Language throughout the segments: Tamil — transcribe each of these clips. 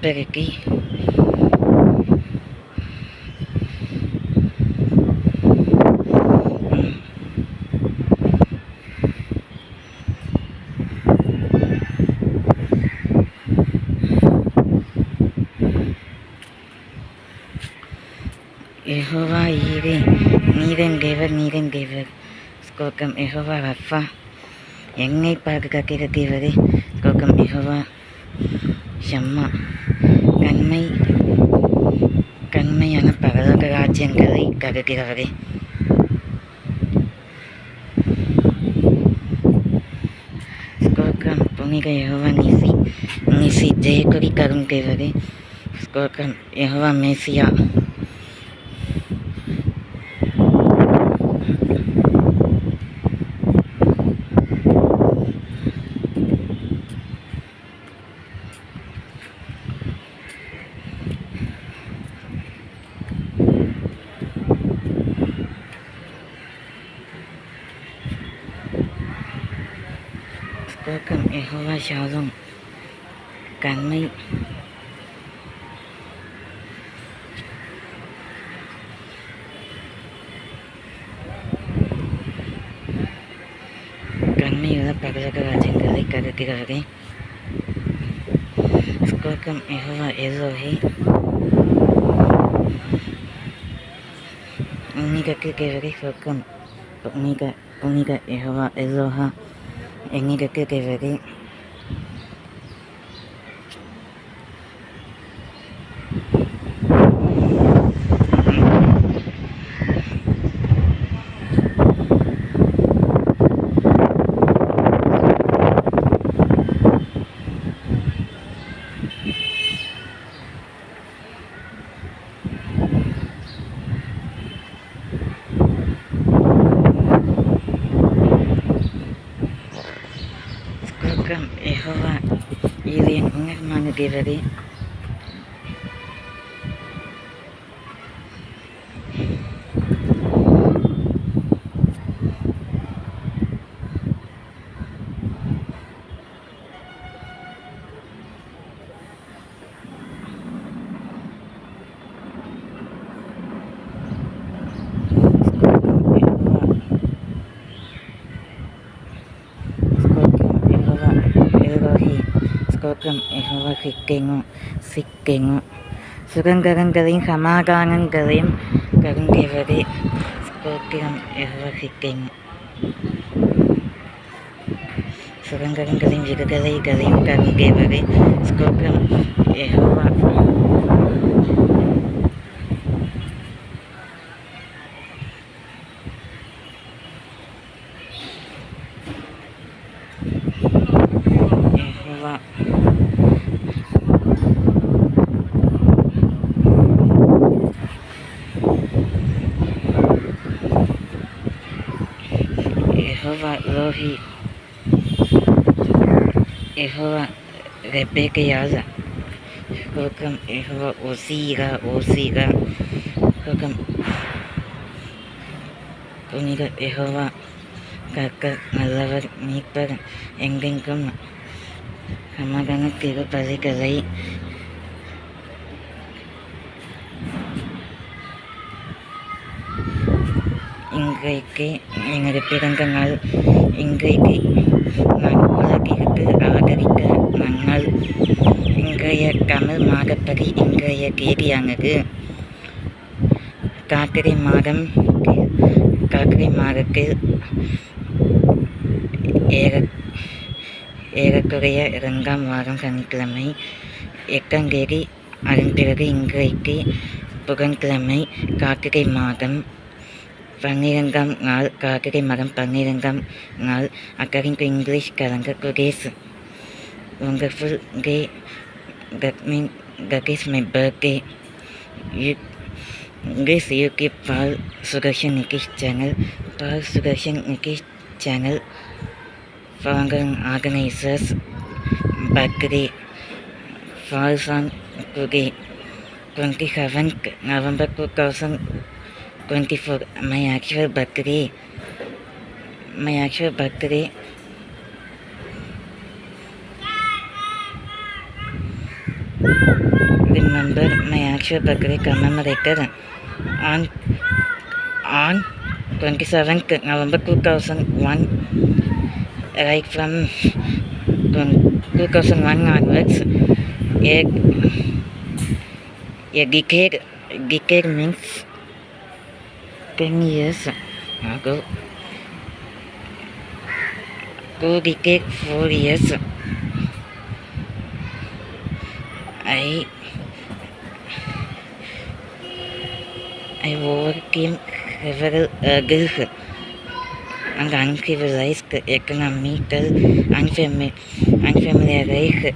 பெருக்கி யெகோவா ஈரே, நீரென்தேவர் நீரென்தேவர். ஸ்தோத்திரம். யெகோவா ரஃபா, என்னை பாதுகாக்கிற தேவரே. ஸ்தோத்திரம். யெகோவா ஷம்மா, கண்மையான பரலோக ராஜ்யங்களை தருகிறவரே. ஸ்தோத்திரம். புனித யெகோவா நிசி ஜெயக்கொடி தரும் தேவரே. ஸ்தோத்திரம். யெகோவா மேசியா, ஸ்தோத்திரம். யெகோவா ஷாலோம், கண்மையான பரலோக ராஜ்யங்களை தருகிறவரே. ஸ்தோத்திரம். யெகோவா எலோஹி, உன்னிடக்கு தேவரே. ஸ்தோத்திரம். புனித யெகோவா எலோஹா, என்னிடக்கு தேவரே. ஸ்தோத்திரம். யெகோவா இது என் உன்னதமான தேவரே. ஸ்தோத்திரம். யெகோவா சிக்கெங்கு சுகங்கரங்களையும் சமாதானங்களையும் தருந்தேவரே. ஸ்தோத்திரம். யெகோவா சிக்கெங்கு சுகங்கரங்களையும் விடுதலைகளையும் தருந்தேவரே. ஸ்தோத்திரம். யெகோவா யெகோவா ரோஹி, யெகோவா ரெபேக்கையாசா. ஸ்தோத்திரம். யெகோவா ஓசீகா. ஸ்தோத்திரம். புனித யெகோவா கர்த்தர் நல்லவர், மீட்பர், எங்கெங்கும் சமாதான திருப்பலிகளை இன்றைக்கு எனது பிறந்த நாள். இன்றைக்கு நான் உலகிற்கு ஆதரித்த நன்னாள். இன்றைய தமிழ் மாதப்படி இன்றைய தேதியானது கார்த்திகை மாதத்தில் ஏறக்குறைய 2ஆம் வாரம் சனிக்கிழமை 8ஆம் தேதி. அதன் பிறகு இன்றைக்கு புதன்கிழமை, கார்த்திகை மாதம் 12ஆம் நாள். கார்த்திகை மாதம் 12ஆம் நாள். According to English calendar, today is wonderful day. That is my birthday. This YouTube Paul Sudarshan Nikish channel. Founder organizers birthday falls on today, 27th November 2024. My actual birthday remember my actual birthday commemorated on 27th November 2001. Right from 2001 onwards, a decade means 10 years ago. 2 decades, 4 years. I overcame several hurdles and uncivilized economical unfamiliarized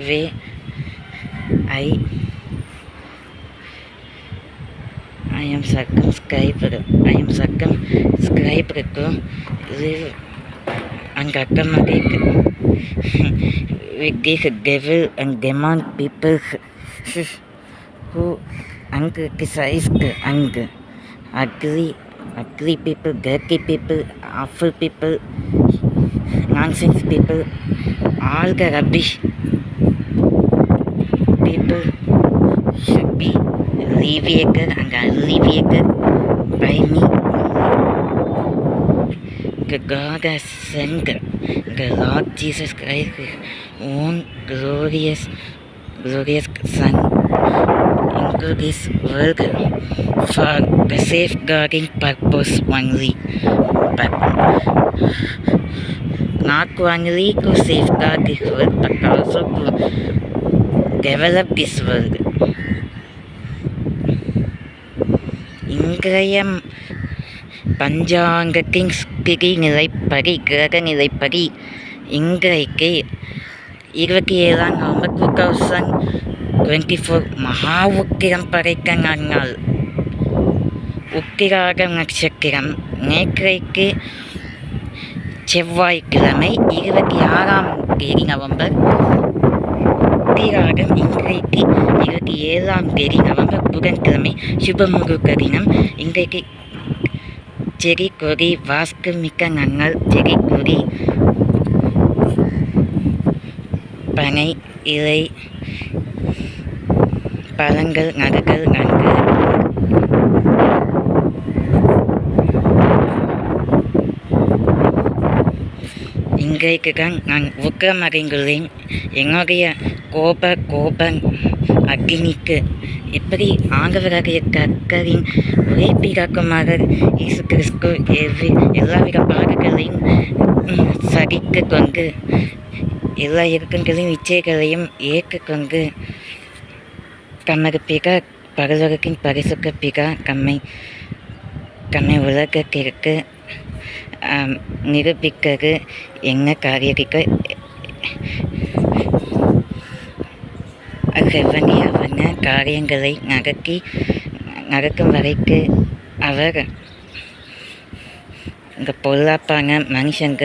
way. I am circumscribed to live and accommodate with this devil and demon people who uncriticized and ugly people, dirty people, awful people, nonsense people, all the rubbish people should be alleviated and alleviated by me. The God has sent the Lord Jesus Christ, His own glorious Son, into this world for the safeguarding purpose only, but not only to safeguard this world, but also to develop this world. இன்றைய பஞ்சாங்கத்தின் ஸ்திதி நிலைப்படி, கிரக நிலைப்படி இன்றைக்கு 27 நவம்பர் 2024 மகா உக்கிரம் படைத்த நன்னாள். உத்திராடம் நட்சத்திரம். நேற்றைக்கு செவ்வாய்க்கிழமை 26ஆம் தேதி நவம்பர். உத்திராடம் இன்றைக்கு 27ஆம் தேதி நவம்பர் புதன்கிழமை. சுபமுகூர்த்த தினம். இன்றைக்கு செடி கொடி வாஸ்து மிக்க நன்னாள். செடி கொடி பனை இலை பழங்கள் நடுகள் நன்கு இன்றைக்கு தான் நான் ஊக்கமடைந்துள்ளேன். என்னுடைய கோப அக்னிக்கு எப்படி ஆண்டவராகிய கர்த்தரின் ஒரே பிதாக்குமார இயேசு கிறிஸ்து எல்லாவித பாடுகளையும் சகித்து கொண்டு எல்லா இயக்கங்களையும் இச்சைகளையும் ஏற்றுக்கொண்டு தமது பிதா பரலோகத்தின் பரிசுத்த பிதா தம்மை உலகத்திற்கு நிரூபிக்கிறது என்ன காரியத்தை செவ்வனியவன காரியங்களை நடக்கும் வரைக்கு அவர் இந்த பொல்லாப்பான மனுஷங்க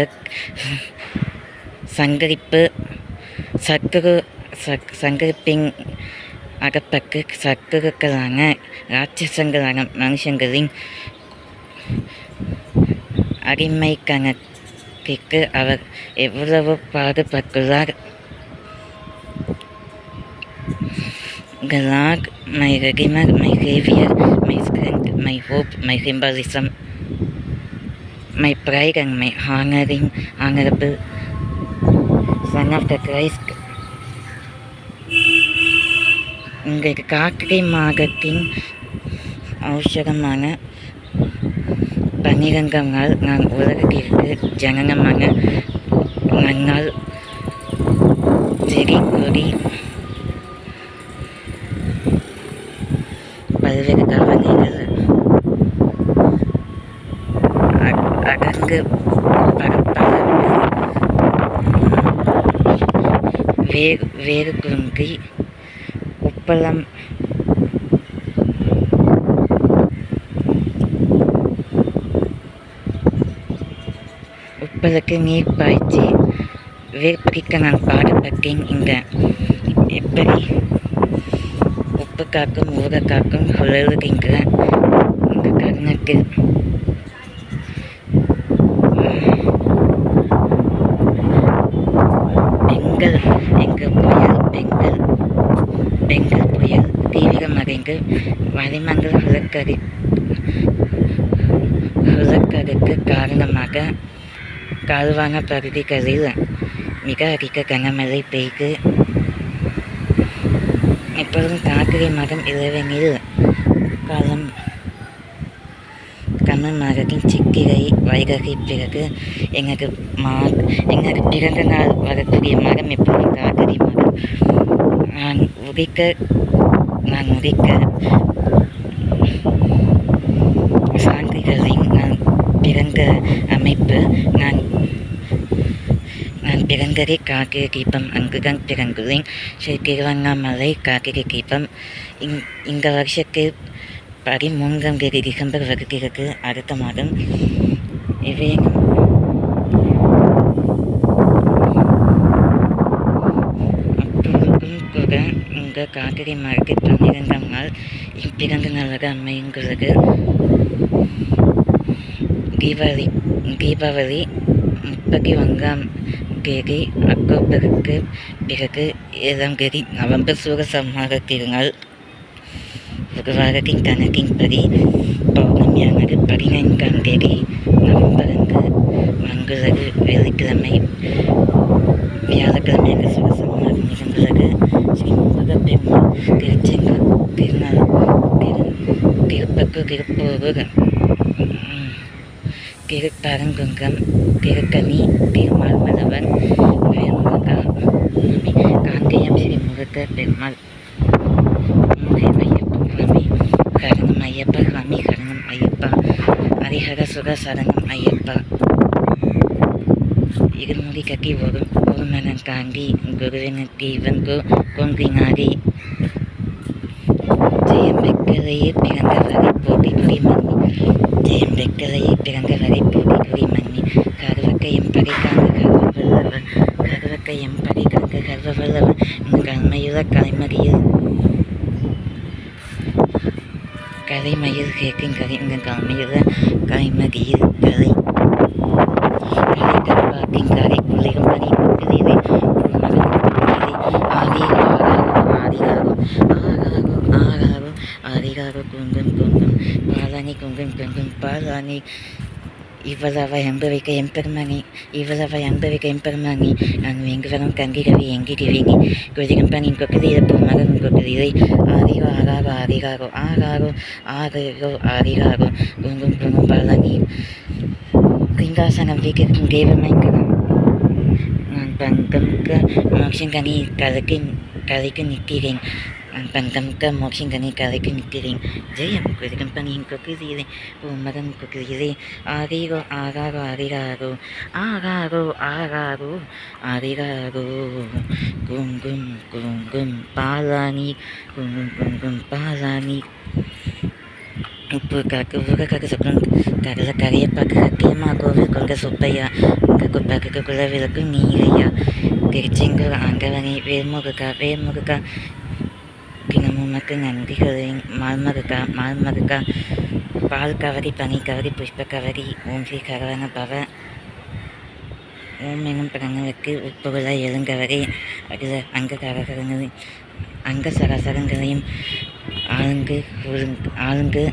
சங்கரிப்பின் அகப்பட்டு சத்துருக்களான ராட்சசங்களான மனுஷங்களின் அடிமைத்தனத்திற்கு அவர் எவ்வளவு பாடுபட்டுள்ளார். God, my Redeemer, my Savior, my strength, my hope, my symbolism, my pride and my honorable Son of the Christ. இந்த கார்த்திகை மாதத்தின் ஔஷதமான 12ஆம் நாள் நான் உலகத்திற்கு ஜனனமான நன்னாள். செடி கொடி பல்வேறு கவனைகள் அடங்கு வேறு குறுங்கி உப்பளம் உப்பளுக்கு நீர் பாய்ச்சி வேர்பிடிக்க நான் பாடுபட்டேன். இந்த எப்படி உப்பு காக்கும் ஊற காக்கும் சுழலுகின்ற இந்த தருணத்தில் எங்கள் புயல் புயல் தீவிரமடைந்து வளிமண்டல உலக்கடுக்கு காரணமாக தாழ்வான பகுதிகளில் மிக அதிக கனமழை பெய்து இப்பொழுதும் கார்த்திகை மாதம் இரவெனில் காலம் தமிழ் மாதத்தின் சித்திரை வைகாகை பிறகு எங்களுக்கு பிறந்த நாள் வரக்கூடிய மாதம் எப்பொழுதும் கார்த்திகை மாதம். நான் உதிக்க சான்றிதழின் நான் பிறந்த அமைப்பு நான் பிறந்ததே கார்த்திகை தீபம், அங்குதான் பிறந்துள்ளேன். ஸ்ரீ திருவண்ணாமலை கார்த்திகை தீபம் இந்த வருஷத்தில் 13ஆம் தேதி டிசம்பர் வருகிறது, அடுத்த மாதம். இவையும் அப்பொழுதும் கூட இந்த கார்த்திகை மாதத்தில் 12ஆம் நாள் என் பிறந்த நாளாக அமைந்துள்ளது. தீபாவளி 31ஆம் தேதி அக்டோபருக்கு பிறகு 7ஆம் தேதி நவம்பர் சூரசம்ஹார திருநாள். ஒரு வாரத்தின் கணக்கின்படி பௌர்ணமியானது 14ஆம் தேதி நவம்பர் அன்று வந்துள்ளது. வெள்ளிக்கிழமை வியாழக்கிழமையாக சூரசம்ஹாரம் நிகழ்ந்துள்ளது. ஸ்ரீ முருகப்பெருமாள் திருச்செங்கோல் திருநாள் திருப்பத்தூர் திருப்போரூர் திருப்பரங்குன்றம் திருக்கனி திருமால்மலவன் வேல்முருகா காங்கேயம் ஸ்ரீ முருக பெருமாள் சரணம் ஐயப்பா சுவாமி சரணம் ஐயப்பா ஹரிஹர சுக சரணம் ஐயப்பா. இருமுடி கட்டி ஒரு மனம் தாண்டி குருவினுக்கு இவன் கொங்கினாரி ஜெயம் பெக்கலையே பிறந்த வரை போட்டி புரி மன்னி ஜெயம் பெக்கலையே பிறந்த வரை போட்டி புரி மன்னி கருவக்கையும் படைக்காங்க கர்வவல்லவன் கருவக்கையும் படைக்காங்க கர்வவல்லவன் கண்மையுள்ள கலைமயில் கேட்கும் கலை இந்த கலைமையுள்ள கலைமதியில் கலை கலைப்பாட்டின் கலை புள்ளிகள் பணி முக்கிலே ஆரிகாரோ குங்கும் பாலானி குங்கும் பாலானி இவ்வளவை அன்பவிக்க எம்பெருமானி இவ்வளவை அன்பவிக்க எம்பெருமானி நான் வேங்குவரம் கங்கிரவி எங்கிரிவேங்கி குதிரம்பனின் கொக்குதியில் பூமகன் கொக்குதிலை ஆரிகோ ஆரிகாரோ குங்கும் பாலானி கிங்காசனம் வீக்கிற்கும் தேவமைங்கரம் நான் பங்கம்க மோட்சங்கனி கலைக்கு நிற்கிறேன். நான் பங்கம்க மோட்சங்கனி கலைக்கு நிற்கிறேன். ஜெயம் குதிரம்பனியின் கொக்குதிலை பூமகன் கொக்குதிலை ஆரிகோ குங்கும் பாலானி குங்கும் பாலானி உப்பு காக்கு ஊரக்காக்கு சுக்கம் கரல கரையப்பாக்கு சத்தியமா கோவில் கொண்ட சுப்பையா குப்பாக்கு குலவிளக்கு நீரையா திருச்செங்கோல் ஆண்டவனி வேல்முருகா தினமுமக்கு நன்றிகளின் மால்மருகா பால் கவரி பனி கவரி புஷ்ப கவரி ஓம் ஸ்ரீ கரவண பவ ஓம் எனும் பிறங்களுக்கு உட்பொருள எழுங்கவரை அதில் அங்க சகசரங்களையும் ஆளுங்கு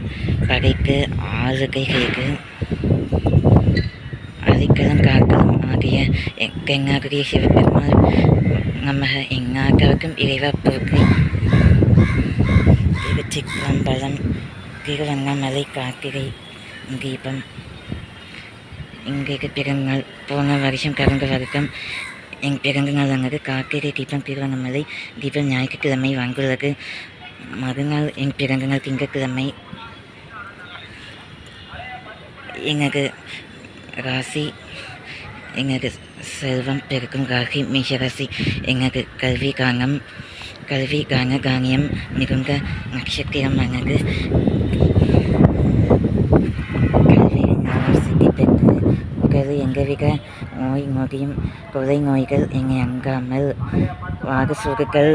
படைக்கு ஆளுகை கேக்கு அரிக்கலம் காக்கலும் ஆகிய தென்னாகுரிய சிவபெருமாள் நமக எந்நாட்டவர்க்கும் இறைவா போற்றி. திருச்சிற்றம்பலம் திருவண்ணாமலை கார்த்திகை தீபம் இன்றைக்கு பிறந்தநாள். போன வருஷம் கடந்த வருடம் என் பிறந்த நாளானது கார்த்திகை தீபம் திருவண்ணாமலை தீபம் ஞாயிற்றுக்கிழமை வந்துள்ளது. மறுநாள் என் பிறந்த நாள் திங்கட்கிழமை. எனது ராசி எனது செல்வம் பெருக்கும் ராசி மேஷராசி. எனது கல்வி கானியம் மிகுந்த நட்சத்திரமானது. கல்வியில் நானும் சித்தி பெற்று உடலில் எங்கவித நோய் நொடியும் கொலை நோய்கள் என்னை அங்காமல் வாகசூகுகள்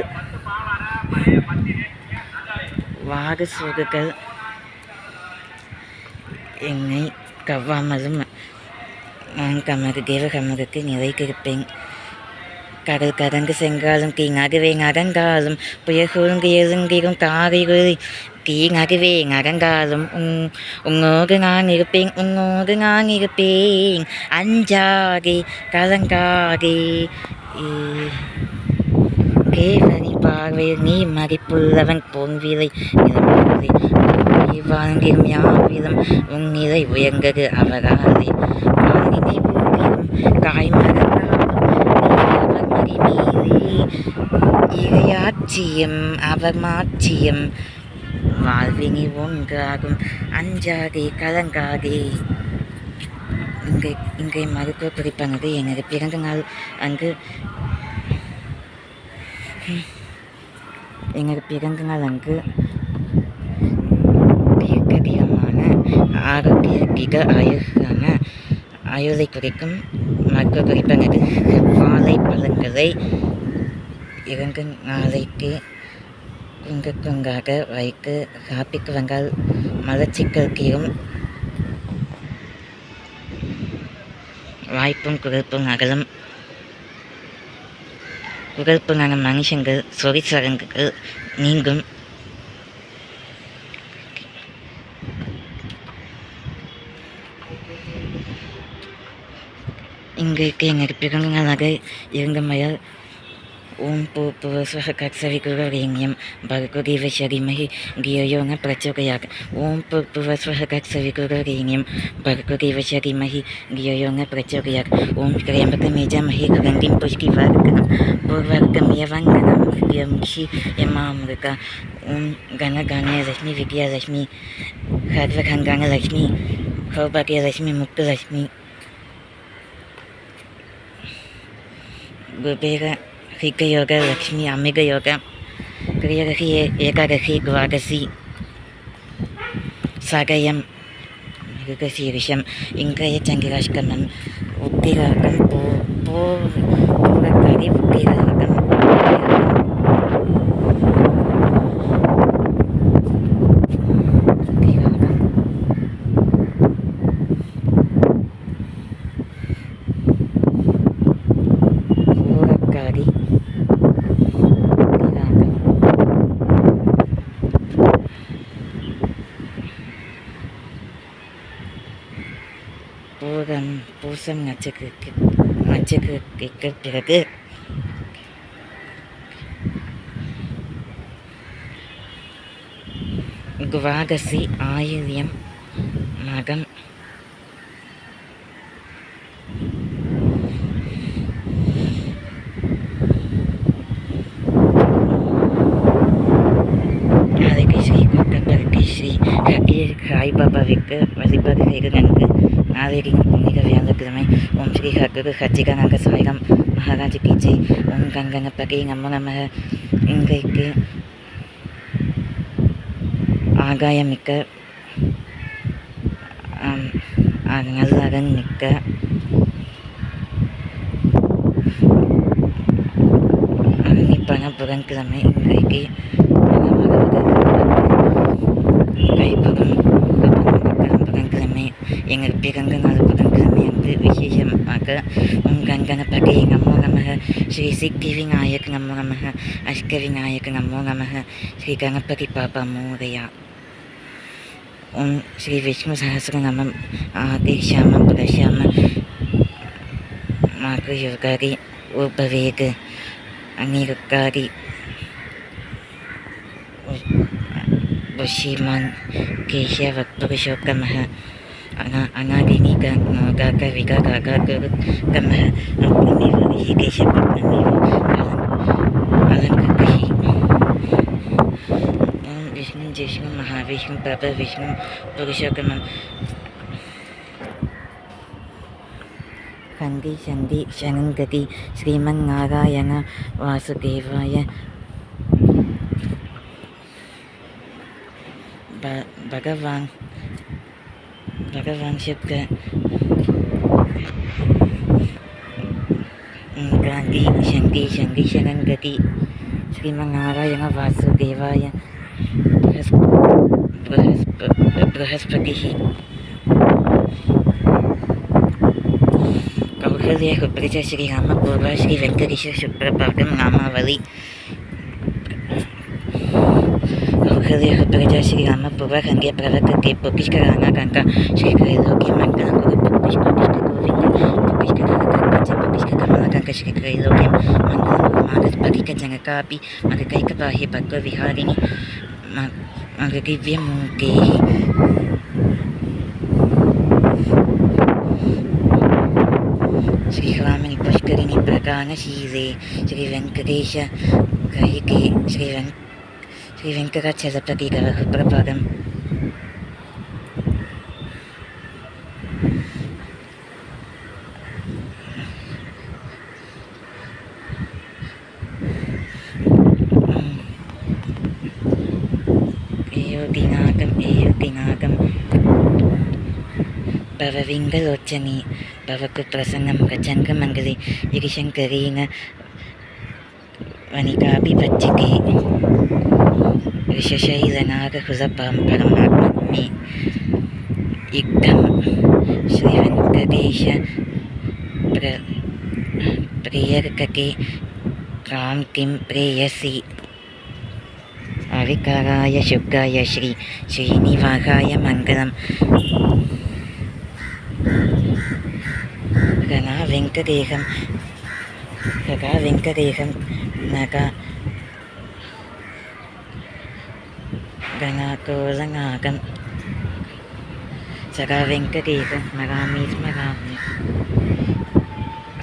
என்னை கவ்வாமலும் நான் தமது தேவகமருக்கு நிலைத்திருப்பேன். கடல் கடந்து சென்றாலும் தீங்காகவே நடந்தாலும் புயல் சூழ்ந்து எழுந்திடும் தாரிகளை தீங்காகவே நடந்தாலும் உன்னோடு நான் இருப்பேன், உன்னோடு நான் இருப்பேன். அஞ்சாதே கலங்காதே. கேவனி பார்வையில் நீ மதிப்புள்ளவன் பொன்விலை நிலம்புவதே. வாழ்ந்திடும் யாவிலும் உன் நிலை உயர்ந்தது அவராலே. பாலினை ஊட்டிலும் காய்மறந்தாலும் நீ அவர் மடிமீதே. இறையாட்சியம் அவர் மாட்சியம் வாழ்வினி ஒன்றாகும். அஞ்சாதே கலங்காதே. இங்கே மருத்துவ குறிப்பானது எனது பிறந்த நாள் அங்கு தீர்க்கதிகமான ஆரோக்கிய அழகான ஆயுளை குறிக்கும் மருத்துவ குறிப்பானது வாழை பழங்களை 2 நாளைக்கு குங்காக வைத்து சாப்பிட்டு வந்தால் மலச்சிக்கல் தீரும், வாய்ப்பும் குரல்பும் அகலம். குரல்புனான மனுஷங்கள் சொறி சடங்குகள் நீங்கும். இன்றைக்கு எனது பிறந்த நாளாக இருந்தமையால் ஓம் பூர்வஸ்வஹகத்சவிகுருவரேண்யம் भर्गो देवस्य धीमहि धियो यो न प्रचोदयात्. ஓம் பூர்வஸ்வஹகத்சவிகுருவரேண்யம் भर्गो देवस्य धीमहि धियो यो न प्रचोदयात्. ஓம் त्र्यम्बकं यजामहे सुगन्धिं पुष्टिवर्धनं उर्वारुकमिव वन्दनं मृत्युमुक्षि यमामृता. ஓம் கணலட்சுமி வித்யாலட்சுமி சர்வகங்காலட்சுமி சௌபாகியலட்சுமி முக்தலட்சுமி குபேர யோக லக்ஷ்மி அமிக யோக கிரியரகி ஏகாதசி துவாதசி சகயம் மிருகசீரிஷம். இன்றைய சந்திராஷ்டமம் உத்திராகம் பூரக்காரி உத்திராகம். பூசம் நட்சத்திரத்திற்கு பிறகு துவாதசி ஆயில்யம் மகம் ஸ்ரீ சாய்பாபாவிற்கு வழிபாடு செய்து நன்கு நாளேரின் புனித வியாழக்கிழமை. ஓம் ஸ்ரீ ஹக்கு ஹச்சிகநாக சாய்ராம் மகாராஜ் கி ஜெய். ஓம் கங்கணபதி நமோ நமக. இன்றைக்கு ஆகாயமிக்க நல்லறன் மிக்க அன்னிப்பான புதன்கிழமை. இன்றைக்கு கைப்படும் புதன்கிழமை. எங்கள் பிறந்த நாள் புதன்கிழமை அன்று விசேஷமாக ஓம் கங்கணபதி நமோ நமக. ஸ்ரீ சித்தி விநாயக் நமோ நமக. அஷ்ட விநாயக் நமோ நமக. ஸ்ரீ கணபதி பாபா மோதயா. ஓம் ஸ்ரீ விஷ்ணு சஹஸ்ரநாமம் ஆதிஷாம புரஷாம மாகுயுகாரி உபவேக அனிருக்காரி புஷிமான் கேசவ புருஷோத்தமः அநாதினி காக விகாக குருத்தமः அப்னமேவ ரிஷிகேஷ பத்மமேவ அலங்ககஹி. ஓம் விஷ்ணு ஜிஷ்ணு மகாவிஷ்ணு பிரப விஷ்ணு புருஷோத்தமம் சந்தி சந்தி சனங்கதி ஸ்ரீமன் நாராயண வாசுதேவாய. பகவான் சுத்த காந்தி சந்தி சந்தி சனங்கதி ஸ்ரீமன் நாராயண வாசுதேவாய. बृहस्पतिः ஹிருதய குப்ரிஜ ஸ்ரீ ராம பூர்வ ஸ்ரீ வெங்கடேஷ சுப்ரபாகம் நாமாவளி. ஹிருதய குப்ரிஜ ஸ்ரீ ராம பூர்வ கங்கே பிரவர்த்தகே புக்கிஷ்கராணா கங்கா ஸ்ரீ த்ரைலோக்ய மங்களம் குரு புக்கிஷ்க கோவிந்த புக்கிஷ்க கங்கா புக்கிஷ்க கமல கங்கா ஸ்ரீ த்ரைலோக்யம் மங்களம் குரு மாகத் பகிக ஜனகாபி மககைக பாஹி பக்வ விஹாரிணி மகதிவ்ய மூகே. श्रीरामनि पुष्करिणि प्रकाशशीले श्री वेंकटेश ग्रहिके श्री वेंकटाचलपति प्रपदम्. एयोगिनागम् भवविङ्गलोचनी भवकु प्रसन्नं गजङ्गमङ्गले गिरिशङ्करेण वनिकाभिपच्चिके विशशैलनागकुलपरमात्मने युक्तं श्रीवेङ्कटेश प्रियर्कके राम किं प्रेयसी. अविकाराय शुक्राय श्री श्रीनिवासाय मङ्गलम्. गणा वेङ्कटेशं नगा गणाकोलनागं सगा वेङ्कटेशं स्मरामि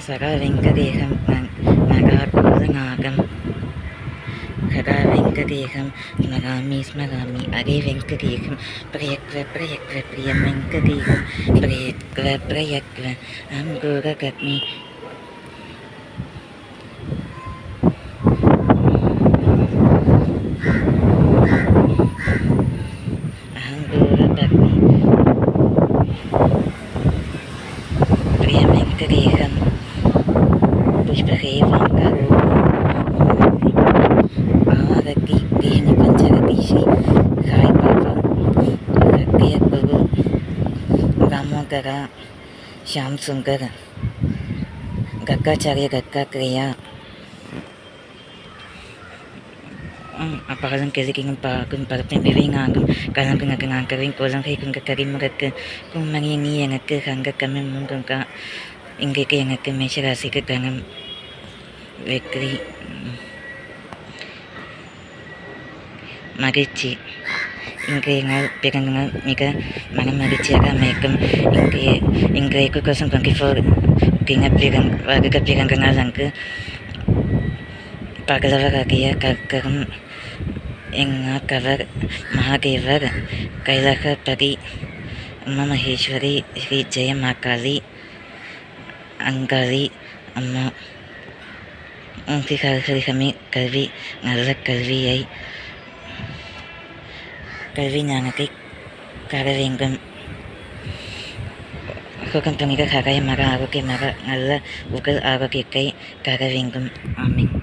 सगा वेङ्कटेशं नगाकोलनागं सगा वेङ्कटेशं स्मरामि अरे वेङ्कटेशं प्रयक्व प्रियं वेङ्कटेशं प्रयक्व अहं गोरगग्नि प्रियं वेङ्कटेशं पुष्पहेवं करो आरति देहनि पंचरति श्री साई बाबा सत्य गुरु दामोदर श्याम सुंदर गग्गाचार्य गग्गाक्रिया. Apakalang kaliking pagkun parapin bibingangam kalang pinagangangkawin kulang kay kung kakarin magaka kung mangingiyan at kakangga kami mungkang ka ingay kaya nga kami siya kasi kakangam victory magici ingay nga pegang nga mika mga magici aga mekam ingay ko kasang pangkifor kaya pegang waga ka pegang nga lang ka paglawa kaya kakam इंगा कवर महादेवर कैलासपति उमा महेश्वरी श्री जय महाकाली अंगारी अम्मा उनकी हमें कल्वी नल कल्वियै कल्वी ஞானத்தை கார வேண்டும். சுகம் துணிக ககாய மக ஆரோக்கிய மக நல்ல உகல் ஆரோக்கியத்தை கார வேண்டும். ஆமீன்.